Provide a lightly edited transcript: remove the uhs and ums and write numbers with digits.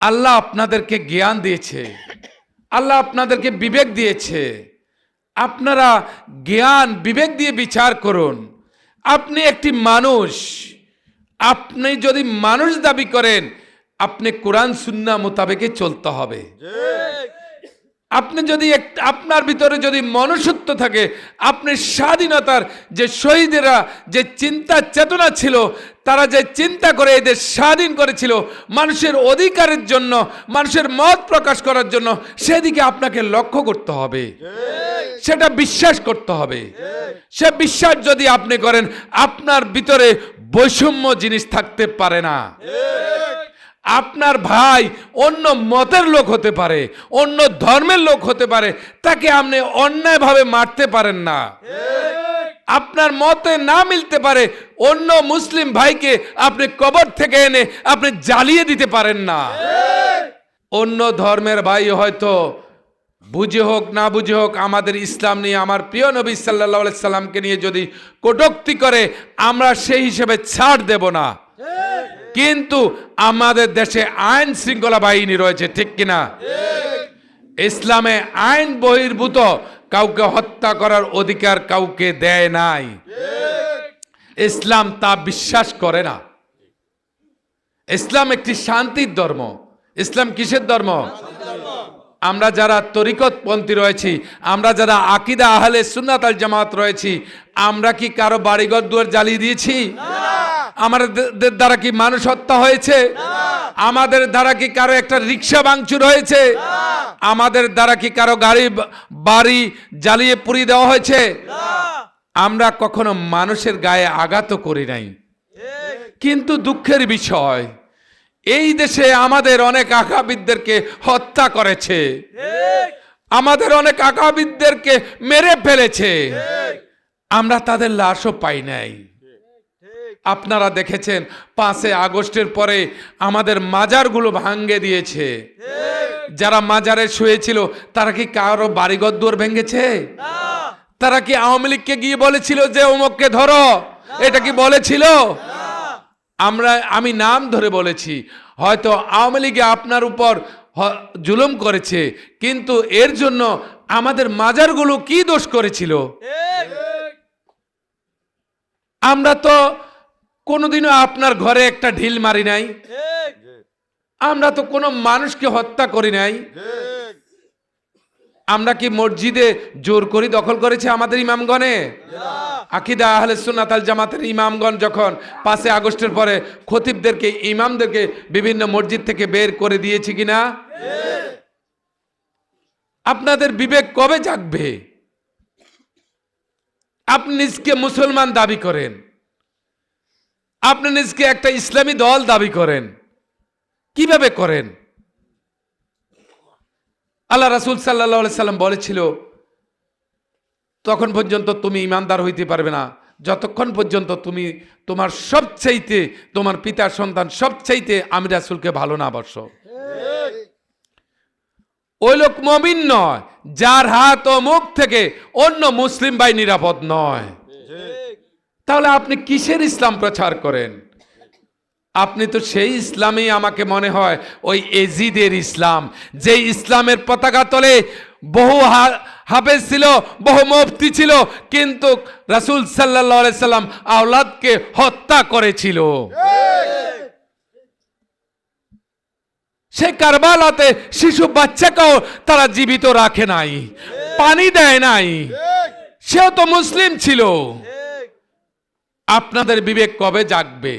আল্লাহ আপনাদেরকে জ্ঞান দিয়েছে, আল্লাহ আপনাদেরকে বিবেক দিয়েছে। আপনারা জ্ঞান বিবেক দিয়ে বিচার করুন। আপনি একটি মানুষ, আপনি যদি মানুষ দাবি করেন, আপনি কোরআন সুন্নাহ মোতাবেকে চলতে হবে। আপনি যদি আপনার ভিতরে যদি মনুষ্যত্ব থাকে, আপনি স্বাধীনতার যে শহীদেরা যে চিন্তা চেতনা ছিল, তারা যে চিন্তা করে এদের স্বাধীন করেছিল মানুষের অধিকারের জন্য, মানুষের মত প্রকাশ করার জন্য, সেদিকে আপনাকে লক্ষ্য করতে হবে, সেটা বিশ্বাস করতে হবে। সে বিশ্বাস যদি আপনি করেন, আপনার ভিতরে বৈষম্য জিনিস থাকতে পারে না। আপনার ভাই অন্য মতের লোক হতে পারে, অন্য ধর্মের লোক হতে পারে, তাকে আপনি অন্যায়ভাবে মারতে পারেন না। আপনার মতে না মিলতে পারে, অন্য মুসলিম ভাইকে আপনি কবর থেকে এনে আপনি জ্বালিয়ে দিতে পারেন না। অন্য ধর্মের ভাই হয়তো বুঝে হোক না বুঝে হোক আমাদের ইসলাম নিয়ে, আমার প্রিয় নবী সাল্লাল্লাহু আলাইহি সাল্লামকে নিয়ে যদি কটূক্তি করে, আমরা সেই হিসেবে ছাড় দেব না। কিন্তু আমাদের দেশে আইন শৃঙ্খলা বাহিনী রয়েছে, ঠিক কিনা? ইসলামে আইন বহির্ভূত কাউকে হত্যা করার অধিকার কাউকে দেয় নাই। ইসলাম তা বিশ্বাস করে না। ইসলাম একটি শান্তির ধর্ম। ইসলাম কিসের ধর্ম? আমরা যারা তরিকতপন্থী রয়েছি, আমরা যারা আকীদা আহলে সুন্নাত আল জামাত রয়েছি, আমরা কি কারো বাড়িঘর দুয়ার জ্বালিয়ে দিয়েছি? আমাদের দ্বারা কি মানুষ হত্যা হয়েছে? আমাদের দ্বারা কি কারো একটা রিক্সা ভাঙচুর হয়েছে? আমাদের দ্বারা কি কারো বাড়ি জ্বালিয়ে পুড়িয়ে দেওয়া হয়েছে? আমরা কখনো মানুষের গায়ে আঘাত করি নাই। কিন্তু দুঃখের বিষয়, এই দেশে আমাদের অনেক আকাবিদদেরকে হত্যা করেছে, আমাদের অনেক আকাবিদদেরকে মেরে ফেলেছে, আমরা তাদের লাশও পাই নাই। আপনারা দেখেছেন 5 আগস্টের পরে আমাদের মাজারগুলো ভাঙ্গে দিয়েছে। যারা মাজারে শুয়েছিল তারা কি কারো বাড়িঘর দুয়ার ভেঙেছে? তারা কি আওয়ামী লীগকে গিয়ে বলেছিল যে অমুককে ধরো? এটা কি বলেছিল? আমি নাম ধরে বলেছি। হয়তো আওয়ামী লীগে আপনার উপর জুলুম করেছে, কিন্তু এর জন্য আমাদের মাজারগুলো কি দোষ করেছিল? আমরা তো কোনোদিনও আপনার ঘরে একটা ঢিল মারি নাই, আমরা তো কোনো মানুষকে হত্যা করি নাই। আমরা কি মসজিদে জোর করে দখল করেছে আমাদের ইমামগণে? আকীদা আহলে সুন্নাত আল জামাতের ইমামগণ যখন 5 আগস্টের পরে খতিবদেরকে, ইমামদেরকে বিভিন্ন মসজিদ থেকে বের করে দিয়েছে কিনা? আপনাদের বিবেক কবে জাগবে? আপনি নিজকে মুসলমান দাবি করেন, আপনি নিজকে একটা ইসলামী দল দাবি করেন, কিভাবে করেন? আল্লাহ রাসূল সাল্লাল্লাহু আলাইহি সাল্লাম বলেছিল, তখন পর্যন্ত তুমি ইমানদার হইতে পারবে না যতক্ষণ পর্যন্ত তুমি তোমার সবচাইতে, তোমার পিতার সন্তান সবচাইতে আমি রাসূলকে ভালো না বাসো। ওই লোক মুমিন নয় যার হাত ও মুখ থেকে অন্য মুসলিম ভাই নিরাপদ নয়। তাহলে আপনি কিসের ইসলাম প্রচার করেন? আপনি তো সেই ইসলামই আমাকে মনে হয় ওই এজিদের ইসলাম, যে ইসলামের পতাকা তলে বহু হাফেজ ছিল, বহু মুফতি ছিল, কিন্তু রাসূল সাল্লাল্লাহু আলাইহি সাল্লাম আওলাদকে হত্যা করেছিল। সে কারবালাতে শিশু বাচ্চাকেও তারা জীবিত রাখে নাই, পানি দেয় নাই, সেও তো মুসলিম ছিল। আপনাদের বিবেক কবে জাগবে?